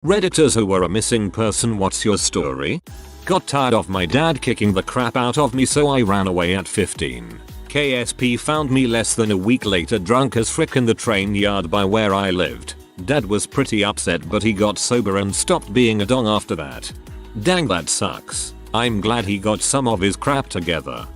Redditors who were a missing person, what's your story? Got tired of my dad kicking the crap out of me, so I ran away at 15. KSP found me less than a week later drunk as frick in the train yard by where I lived. Dad was pretty upset, but he got sober and stopped being a dong after that. Dang, that sucks. I'm glad he got some of his crap together.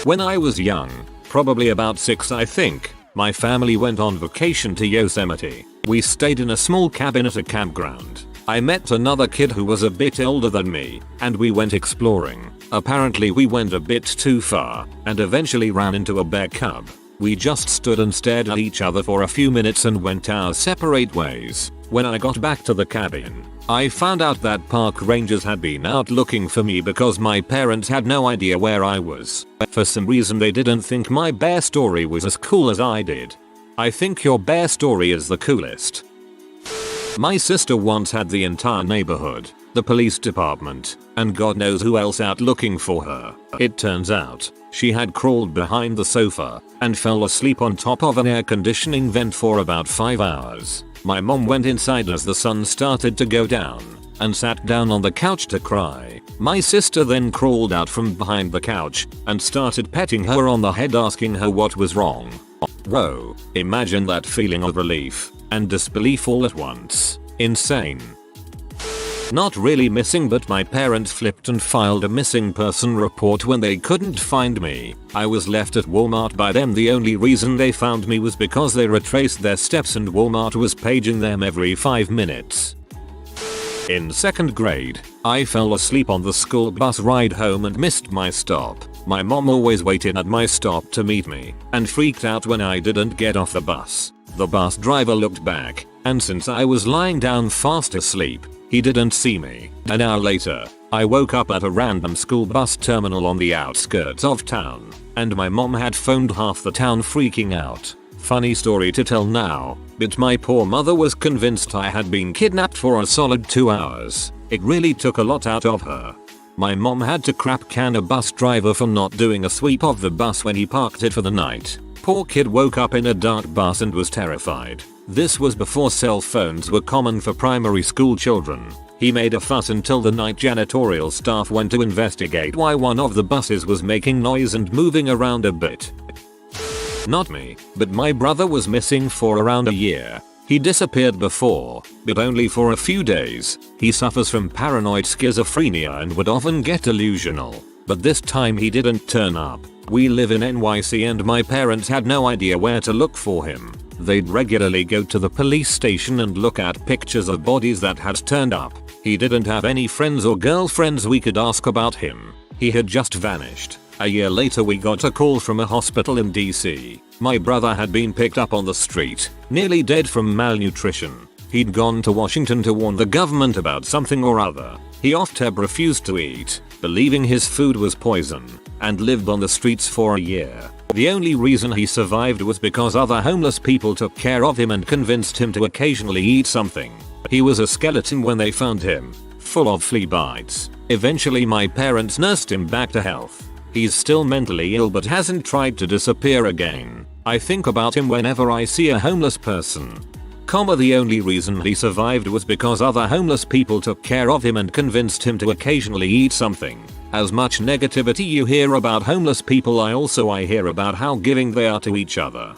When I was young, probably about 6 I think, my family went on vacation to Yosemite. We stayed in a small cabin at a campground. I met another kid who was a bit older than me, and we went exploring. Apparently we went a bit too far, and eventually ran into a bear cub. We just stood and stared at each other for a few minutes and went our separate ways. When I got back to the cabin, I found out that park rangers had been out looking for me because my parents had no idea where I was. For some reason they didn't think my bear story was as cool as I did. I think your bear story is the coolest. My sister once had the entire neighborhood, the police department, and God knows who else out looking for her. It turns out, she had crawled behind the sofa and fell asleep on top of an air conditioning vent for about 5 hours. My mom went inside as the sun started to go down and sat down on the couch to cry. My sister then crawled out from behind the couch and started petting her on the head, asking her what was wrong. Whoa, imagine that feeling of relief and disbelief all at once. Insane. Not really missing, but my parents flipped and filed a missing person report when they couldn't find me. I was left at Walmart by them. The only reason they found me was because they retraced their steps and Walmart was paging them every 5 minutes. In 2nd grade, I fell asleep on the school bus ride home and missed my stop. My mom always waited at my stop to meet me and freaked out when I didn't get off the bus. The bus driver looked back, and since I was lying down fast asleep, he didn't see me. An hour later, I woke up at a random school bus terminal on the outskirts of town, and my mom had phoned half the town freaking out. Funny story to tell now, but my poor mother was convinced I had been kidnapped for a solid 2 hours. It really took a lot out of her. My mom had to crap can a bus driver for not doing a sweep of the bus when he parked it for the night. Poor kid woke up in a dark bus and was terrified. This was before cell phones were common for primary school children. He made a fuss until the night janitorial staff went to investigate why one of the buses was making noise and moving around a bit. Not me, but my brother was missing for around a year. He disappeared before, but only for a few days. He suffers from paranoid schizophrenia and would often get delusional, but this time he didn't turn up. We live in NYC and my parents had no idea where to look for him. They'd regularly go to the police station and look at pictures of bodies that had turned up. He didn't have any friends or girlfriends we could ask about him. He had just vanished. A year later we got a call from a hospital in DC. My brother had been picked up on the street, nearly dead from malnutrition. He'd gone to Washington to warn the government about something or other. He often refused to eat, believing his food was poison, and lived on the streets for a year. The only reason he survived was because other homeless people took care of him and convinced him to occasionally eat something. He was a skeleton when they found him, full of flea bites. Eventually my parents nursed him back to health. He's still mentally ill but hasn't tried to disappear again. I think about him whenever I see a homeless person. The only reason he survived was because other homeless people took care of him and convinced him to occasionally eat something. As much negativity you hear about homeless people, I hear about how giving they are to each other.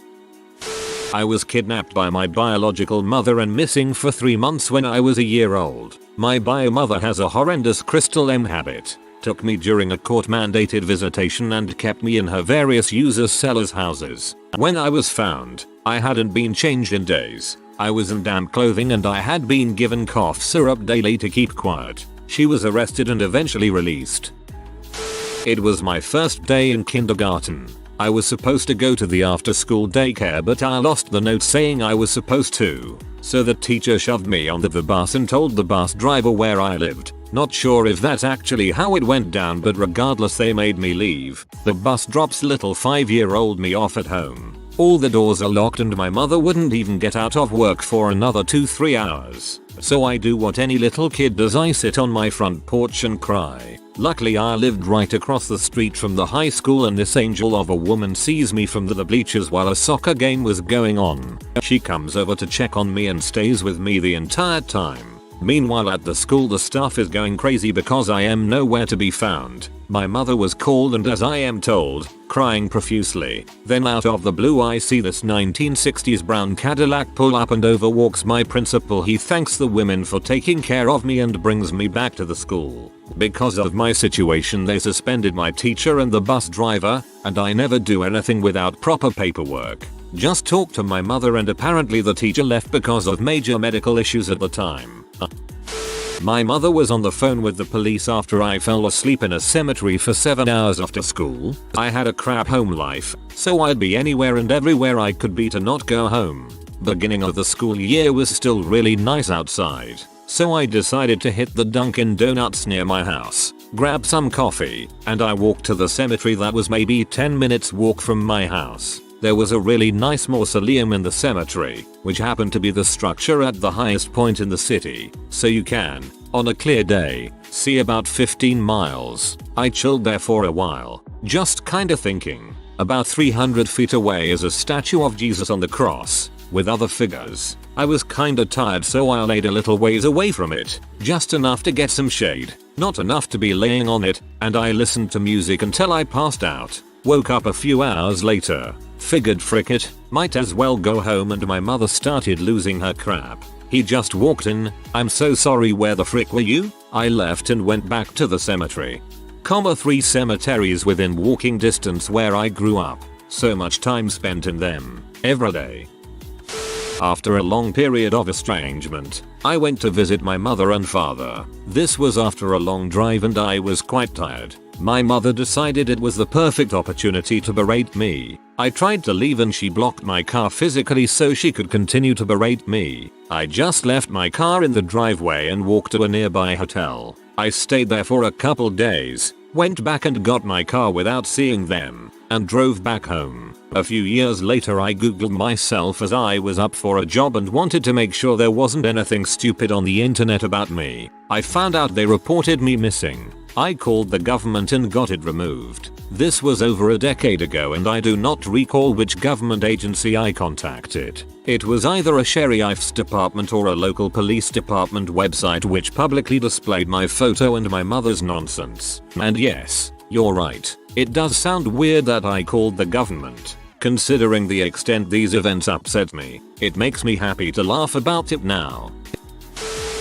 I was kidnapped by my biological mother and missing for 3 months when I was a year old. My bio mother has a horrendous crystal M habit. Took me during a court-mandated visitation and kept me in her various users' sellers' houses. When I was found, I hadn't been changed in days. I was in damp clothing and I had been given cough syrup daily to keep quiet. She was arrested and eventually released. It was my first day in kindergarten. I was supposed to go to the after-school daycare, but I lost the note saying I was supposed to. So the teacher shoved me onto the bus and told the bus driver where I lived. Not sure if that's actually how it went down, but regardless they made me leave. The bus drops little 5-year-old me off at home. All the doors are locked and my mother wouldn't even get out of work for another 2-3 hours. So I do what any little kid does, I sit on my front porch and cry. Luckily I lived right across the street from the high school and this angel of a woman sees me from the bleachers while a soccer game was going on. She comes over to check on me and stays with me the entire time. Meanwhile at the school the staff is going crazy because I am nowhere to be found. My mother was called and, as I am told, crying profusely. Then out of the blue I see this 1960s brown Cadillac pull up and over walks my principal. He thanks the women for taking care of me and brings me back to the school. Because of my situation they suspended my teacher and the bus driver, and I never do anything without proper paperwork. Just talked to my mother and apparently the teacher left because of major medical issues at the time. My mother was on the phone with the police after I fell asleep in a cemetery for 7 hours after school. I had a crap home life, so I'd be anywhere and everywhere I could be to not go home. Beginning of the school year was still really nice outside, so I decided to hit the Dunkin' Donuts near my house, grab some coffee, and I walked to the cemetery that was maybe 10 minutes walk from my house. There was a really nice mausoleum in the cemetery, which happened to be the structure at the highest point in the city, so you can, on a clear day, see about 15 miles. I chilled there for a while, just kinda thinking. About 300 feet away is a statue of Jesus on the cross, with other figures. I was kinda tired so I laid a little ways away from it, just enough to get some shade, not enough to be laying on it, and I listened to music until I passed out. Woke up a few hours later. Figured frick it, might as well go home, and my mother started losing her crap. He just walked in. I'm so sorry, where the frick were you? I left and went back to the cemetery. 3 cemeteries within walking distance where I grew up. So much time spent in them. Every day. After a long period of estrangement, I went to visit my mother and father. This was after a long drive and I was quite tired. My mother decided it was the perfect opportunity to berate me. I tried to leave and she blocked my car physically so she could continue to berate me. I just left my car in the driveway and walked to a nearby hotel. I stayed there for a couple days, went back and got my car without seeing them, and drove back home. A few years later I googled myself as I was up for a job and wanted to make sure there wasn't anything stupid on the internet about me. I found out they reported me missing. I called the government and got it removed. This was over a decade ago and I do not recall which government agency I contacted. It was either a sheriff's department or a local police department website which publicly displayed my photo and my mother's nonsense. And yes, you're right, it does sound weird that I called the government. Considering the extent these events upset me, it makes me happy to laugh about it now.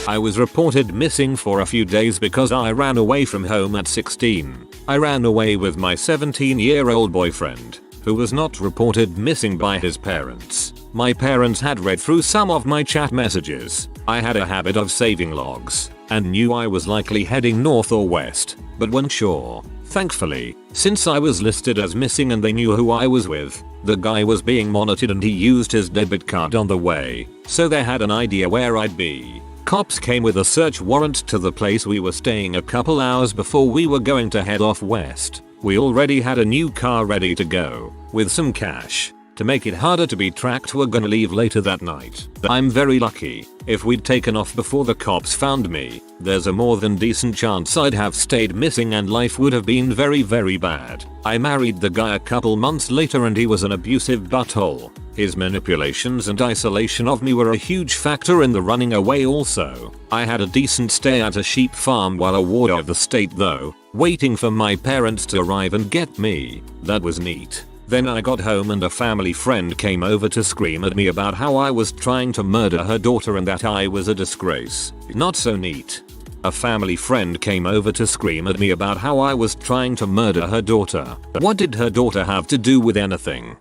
I was reported missing for a few days because I ran away from home at 16. I ran away with my 17-year-old boyfriend, who was not reported missing by his parents. My parents had read through some of my chat messages. I had a habit of saving logs, and knew I was likely heading north or west, but weren't sure. Thankfully, since I was listed as missing and they knew who I was with, the guy was being monitored and he used his debit card on the way, so they had an idea where I'd be. Cops came with a search warrant to the place we were staying a couple hours before we were going to head off west. We already had a new car ready to go, with some cash. To make it harder to be tracked, we're gonna leave later that night. I'm very lucky. If we'd taken off before the cops found me, there's a more than decent chance I'd have stayed missing and life would have been very bad. I married the guy a couple months later and he was an abusive butthole. His manipulations and isolation of me were a huge factor in the running away also. I had a decent stay at a sheep farm while a ward of the state though, waiting for my parents to arrive and get me. That was neat. Then I got home and a family friend came over to scream at me about how I was trying to murder her daughter and that I was a disgrace. Not so neat. A family friend came over to scream at me about how I was trying to murder her daughter. What did her daughter have to do with anything?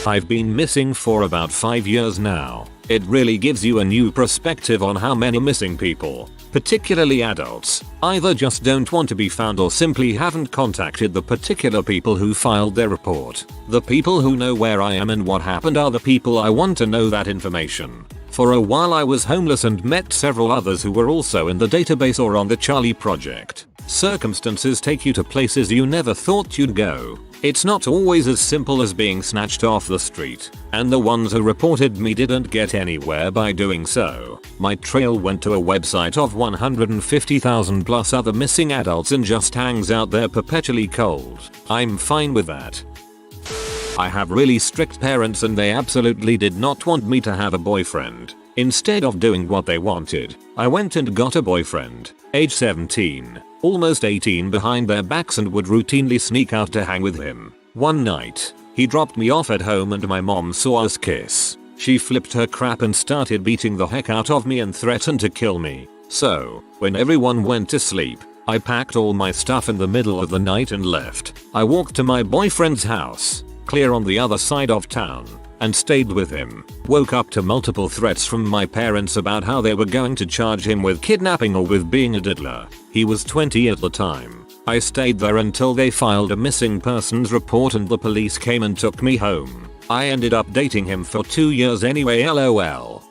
I've been missing for about 5 years now. It really gives you a new perspective on how many missing people, particularly adults, either just don't want to be found or simply haven't contacted the particular people who filed their report. The people who know where I am and what happened are the people I want to know that information. For a while I was homeless and met several others who were also in the database or on the Charlie Project. Circumstances take you to places you never thought you'd go. It's not always as simple as being snatched off the street, and the ones who reported me didn't get anywhere by doing so. My trail went to a website of 150,000 plus other missing adults and just hangs out there perpetually cold. I'm fine with that. I have really strict parents and they absolutely did not want me to have a boyfriend. Instead of doing what they wanted, I went and got a boyfriend, age 17, almost 18, behind their backs and would routinely sneak out to hang with him. One night, he dropped me off at home and my mom saw us kiss. She flipped her crap and started beating the heck out of me and threatened to kill me. So, when everyone went to sleep, I packed all my stuff in the middle of the night and left. I walked to my boyfriend's house, clear on the other side of town, and stayed with him. Woke up to multiple threats from my parents about how they were going to charge him with kidnapping or with being a diddler. He was 20 at the time. I stayed there until they filed a missing persons report and the police came and took me home. I ended up dating him for 2 years anyway, lol.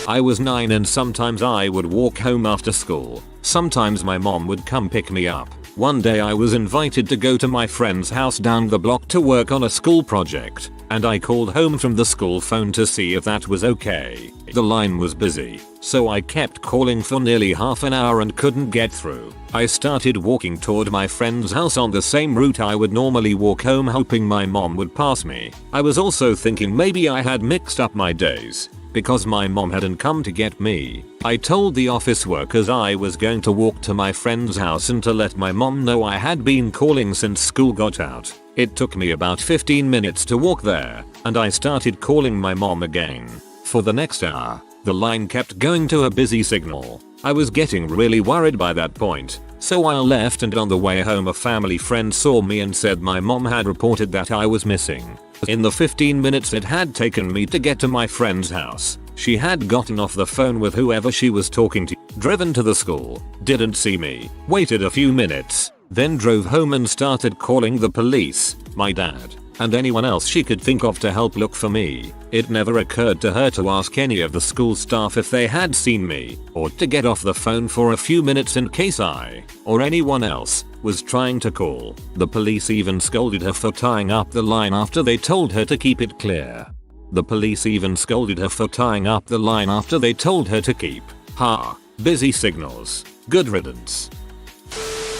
I was 9 and sometimes I would walk home after school. Sometimes my mom would come pick me up. One day I was invited to go to my friend's house down the block to work on a school project, and I called home from the school phone to see if that was okay. The line was busy, so I kept calling for nearly half an hour and couldn't get through. I started walking toward my friend's house on the same route I would normally walk home, hoping my mom would pass me. I was also thinking maybe I had mixed up my days, because my mom hadn't come to get me. I told the office workers I was going to walk to my friend's house and to let my mom know I had been calling since school got out. It took me about 15 minutes to walk there, and I started calling my mom again. For the next hour, the line kept going to a busy signal. I was getting really worried by that point, so I left, and on the way home a family friend saw me and said my mom had reported that I was missing. In the 15 minutes it had taken me to get to my friend's house, she had gotten off the phone with whoever she was talking to, driven to the school, didn't see me, waited a few minutes, then drove home and started calling the police, my dad, and anyone else she could think of to help look for me. It never occurred to her to ask any of the school staff if they had seen me, or to get off the phone for a few minutes in case I, or anyone else, was trying to call. The police even scolded her for tying up the line after they told her to keep it clear. The police even scolded her for tying up the line after they told her to keep. Ha, busy signals. Good riddance.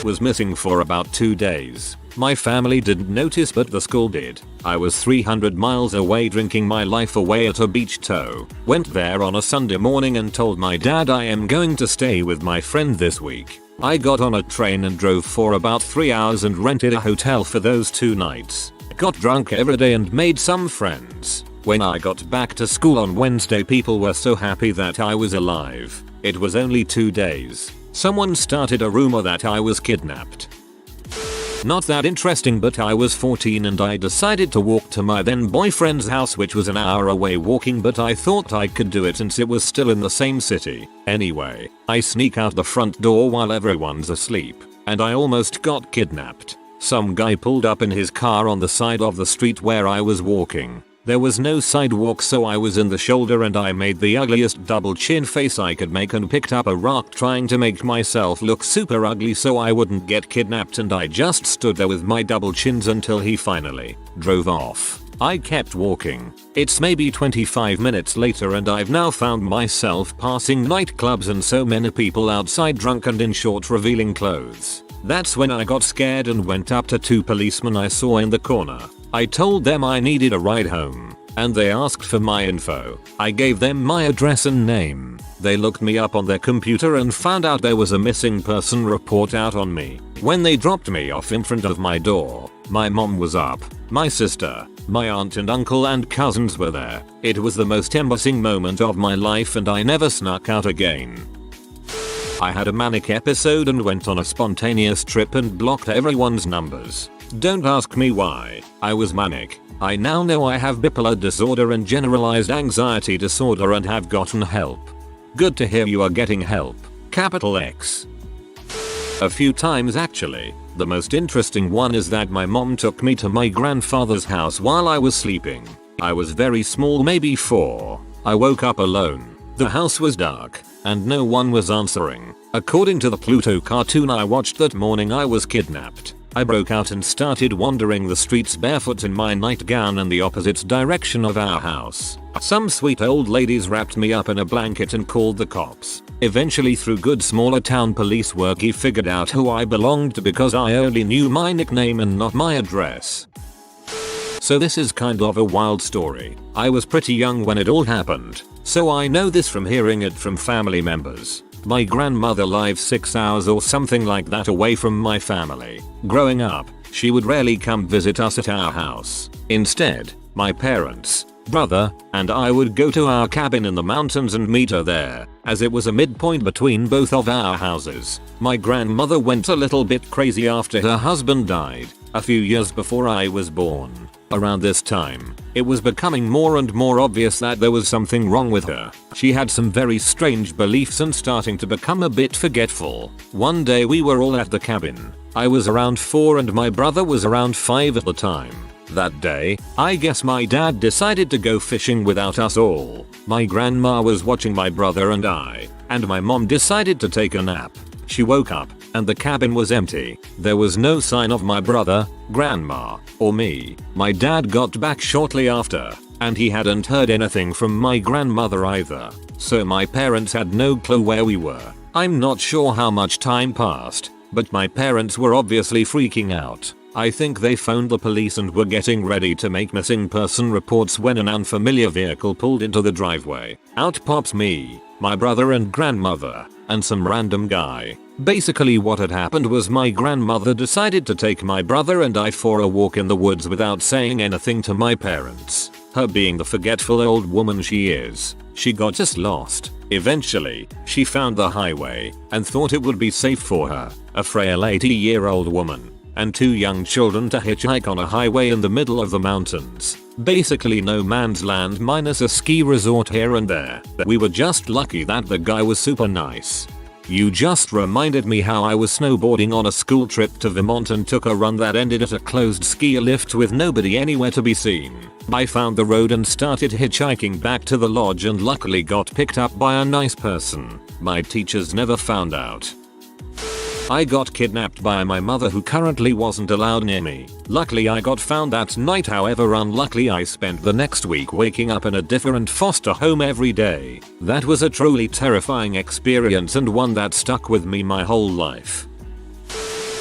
Was missing for about 2 days. My family didn't notice but the school did. I was 300 miles away drinking my life away at a beach tow. Went there on a Sunday morning and told my dad I am going to stay with my friend this week. I got on a train and drove for about 3 hours and rented a hotel for those 2 nights. Got drunk every day and made some friends. When I got back to school on Wednesday, people were so happy that I was alive. It was only 2 days. Someone started a rumor that I was kidnapped. Not that interesting, but I was 14 and I decided to walk to my then boyfriend's house, which was an hour away walking, but I thought I could do it since it was still in the same city. Anyway, I sneak out the front door while everyone's asleep, and I almost got kidnapped. Some guy pulled up in his car on the side of the street where I was walking. There was no sidewalk, so I was in the shoulder and I made the ugliest double chin face I could make and picked up a rock, trying to make myself look super ugly so I wouldn't get kidnapped, and I just stood there with my double chins until he finally drove off. I kept walking. It's maybe 25 minutes later and I've now found myself passing nightclubs and so many people outside drunk and in short revealing clothes. That's when I got scared and went up to 2 policemen I saw in the corner. I told them I needed a ride home, and they asked for my info. I gave them my address and name. They looked me up on their computer and found out there was a missing person report out on me. When they dropped me off in front of my door, my mom was up, my sister, my aunt and uncle and cousins were there. It was the most embarrassing moment of my life and I never snuck out again. I had a manic episode and went on a spontaneous trip and blocked everyone's numbers. Don't ask me why. I was manic. I now know I have bipolar disorder and generalized anxiety disorder and have gotten help. Good to hear you are getting help. Capital X. A few times actually. The most interesting one is that my mom took me to my grandfather's house while I was sleeping. I was very small, maybe 4. I woke up alone. The house was dark, and no one was answering. According to the Pluto cartoon I watched that morning, I was kidnapped. I broke out and started wandering the streets barefoot in my nightgown in the opposite direction of our house. Some sweet old ladies wrapped me up in a blanket and called the cops. Eventually, through good smaller town police work, he figured out who I belonged to because I only knew my nickname and not my address. So this is kind of a wild story. I was pretty young when it all happened, so I know this from hearing it from family members. My grandmother lives 6 hours or something like that away from my family. Growing up, she would rarely come visit us at our house. Instead, my parents, brother, and I would go to our cabin in the mountains and meet her there, as it was a midpoint between both of our houses. My grandmother went a little bit crazy after her husband died, a few years before I was born. Around this time, it was becoming more and more obvious that there was something wrong with her. She had some very strange beliefs and starting to become a bit forgetful. One day we were all at the cabin. I was around 4 and my brother was around 5 at the time. That day, I guess my dad decided to go fishing without us all. My grandma was watching my brother and I, and my mom decided to take a nap. She woke up, and the cabin was empty. There was no sign of my brother, grandma, or me. My dad got back shortly after, and he hadn't heard anything from my grandmother either. So my parents had no clue where we were. I'm not sure how much time passed, but my parents were obviously freaking out. I think they phoned the police and were getting ready to make missing person reports when an unfamiliar vehicle pulled into the driveway. Out pops me, my brother and grandmother, and some random guy. Basically what had happened was my grandmother decided to take my brother and I for a walk in the woods without saying anything to my parents. Her being the forgetful old woman she is, she got just lost. Eventually, she found the highway and thought it would be safe for her, a frail 80-year-old woman, and 2 young children to hitchhike on a highway in the middle of the mountains. Basically no man's land minus a ski resort here and there. We were just lucky that the guy was super nice. You just reminded me how I was snowboarding on a school trip to Vermont and took a run that ended at a closed ski lift with nobody anywhere to be seen. I found the road and started hitchhiking back to the lodge and luckily got picked up by a nice person. My teachers never found out. I got kidnapped by my mother who currently wasn't allowed near me. Luckily I got found that night, however unluckily I spent the next week waking up in a different foster home every day. That was a truly terrifying experience and one that stuck with me my whole life.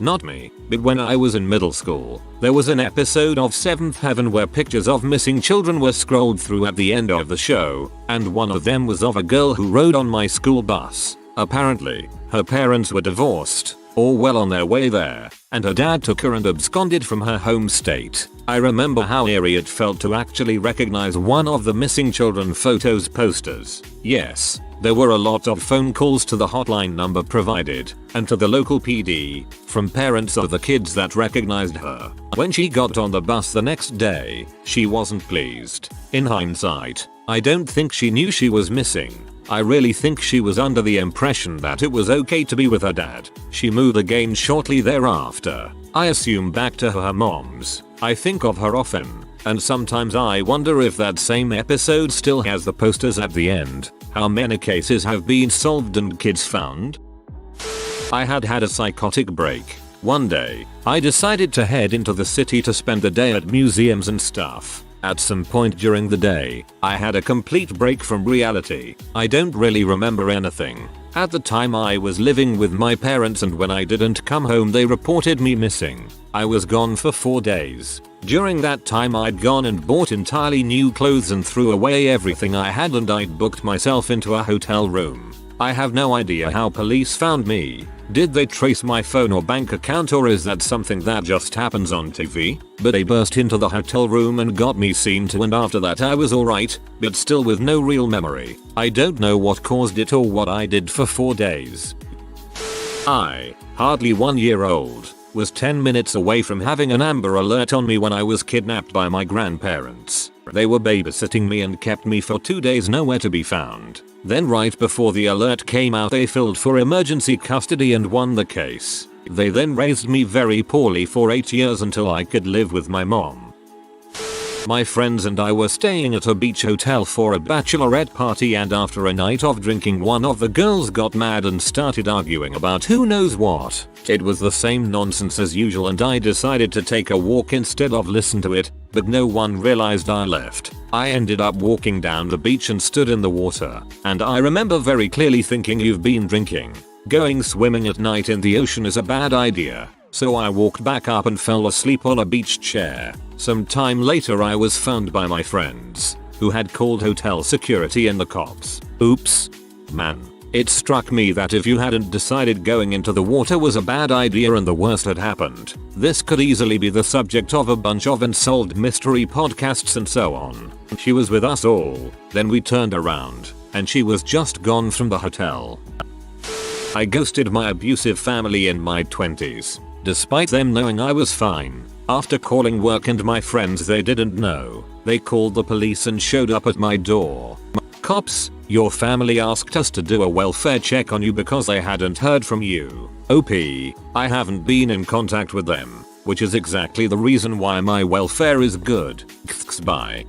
Not me, but when I was in middle school, there was an episode of 7th Heaven where pictures of missing children were scrolled through at the end of the show, and one of them was of a girl who rode on my school bus. Apparently, her parents were divorced, or well on their way there, and her dad took her and absconded from her home state. I remember how eerie it felt to actually recognize one of the missing children photos posters. Yes, there were a lot of phone calls to the hotline number provided, and to the local PD, from parents of the kids that recognized her. When she got on the bus the next day, she wasn't pleased. In hindsight, I don't think she knew she was missing. I really think she was under the impression that it was okay to be with her dad. She moved again shortly thereafter. I assume back to her mom's. I think of her often, and sometimes I wonder if that same episode still has the posters at the end. How many cases have been solved and kids found? I had a psychotic break. One day, I decided to head into the city to spend the day at museums and stuff. At some point during the day, I had a complete break from reality. I don't really remember anything. At the time I was living with my parents and when I didn't come home they reported me missing. I was gone for 4 days. During that time I'd gone and bought entirely new clothes and threw away everything I had and I'd booked myself into a hotel room. I have no idea how police found me. Did they trace my phone or bank account, or is that something that just happens on TV? But they burst into the hotel room and got me seen to, and after that I was alright, but still with no real memory. I don't know what caused it or what I did for 4 days. I, hardly 1 year old, was 10 minutes away from having an Amber Alert on me when I was kidnapped by my grandparents. They were babysitting me and kept me for 2 days nowhere to be found. Then right before the alert came out they filed for emergency custody and won the case. They then raised me very poorly for 8 years until I could live with my mom. My friends and I were staying at a beach hotel for a bachelorette party, and after a night of drinking one of the girls got mad and started arguing about who knows what. It was the same nonsense as usual and I decided to take a walk instead of listen to it, but no one realized I left. I ended up walking down the beach and stood in the water, and I remember very clearly thinking, you've been drinking. Going swimming at night in the ocean is a bad idea. So I walked back up and fell asleep on a beach chair. Some time later I was found by my friends, who had called hotel security and the cops. Oops. Man. It struck me that if you hadn't decided going into the water was a bad idea and the worst had happened, this could easily be the subject of a bunch of unsolved mystery podcasts and so on. She was with us all, then we turned around, and she was just gone from the hotel. I ghosted my abusive family in my 20s, despite them knowing I was fine. After calling work and my friends they didn't know, they called the police and showed up at my door. Cops, your family asked us to do a welfare check on you because they hadn't heard from you. OP, I haven't been in contact with them, which is exactly the reason why my welfare is good. Bye.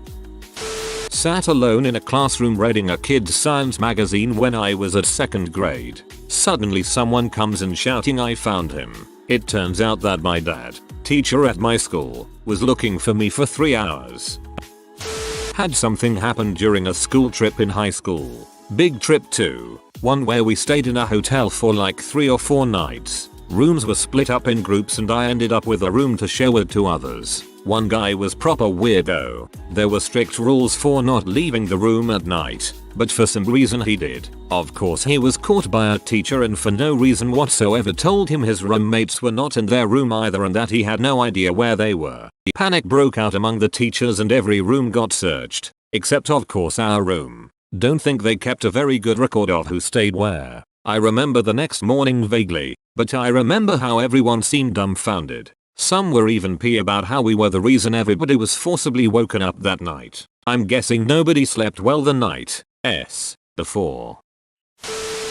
Sat alone in a classroom reading a kid's science magazine when I was at 2nd grade. Suddenly someone comes in shouting I found him. It turns out that my dad, teacher at my school, was looking for me for 3 hours. Had something happen during a school trip in high school. Big trip too. One where we stayed in a hotel for like 3 or 4 nights. Rooms were split up in groups and I ended up with a room to share with 2 others. One guy was proper weirdo. There were strict rules for not leaving the room at night, but for some reason he did. Of course he was caught by a teacher and for no reason whatsoever told him his roommates were not in their room either and that he had no idea where they were. Panic broke out among the teachers and every room got searched, except of course our room. Don't think they kept a very good record of who stayed where. I remember the next morning vaguely, but I remember how everyone seemed dumbfounded. Some were even pee about how we were the reason everybody was forcibly woken up that night. I'm guessing nobody slept well the night before.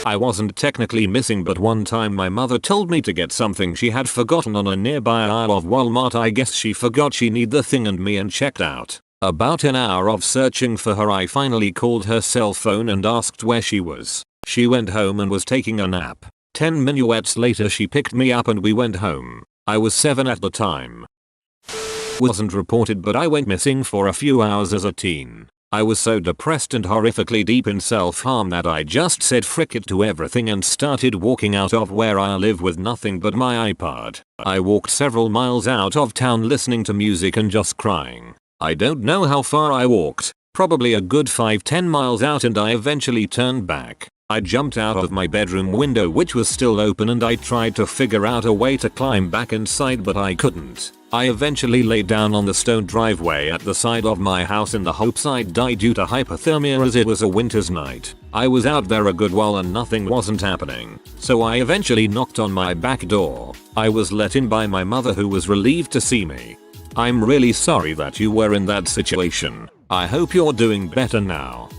I wasn't technically missing, but one time my mother told me to get something she had forgotten on a nearby aisle of Walmart. I guess she forgot she need the thing and me and checked out. About an hour of searching for her I finally called her cell phone and asked where she was. She went home and was taking a nap. 10 minuets later she picked me up and we went home. I was 7 at the time. Wasn't reported, but I went missing for a few hours as a teen. I was so depressed and horrifically deep in self-harm that I just said frick it to everything and started walking out of where I live with nothing but my iPod. I walked several miles out of town listening to music and just crying. I don't know how far I walked, probably a good 5-10 miles out, and I eventually turned back. I jumped out of my bedroom window, which was still open, and I tried to figure out a way to climb back inside, but I couldn't. I eventually laid down on the stone driveway at the side of my house in the hopes I'd die due to hypothermia, as it was a winter's night. I was out there a good while and nothing wasn't happening, so I eventually knocked on my back door. I was let in by my mother, who was relieved to see me. I'm really sorry that you were in that situation. I hope you're doing better now.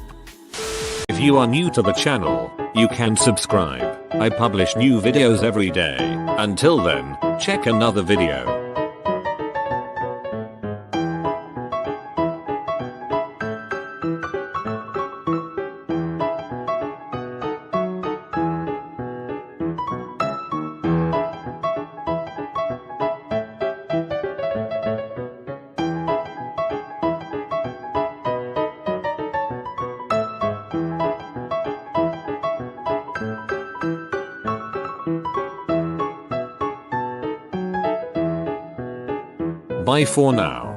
If you are new to the channel, you can subscribe. I publish new videos every day. Until then, check another video. Bye for now.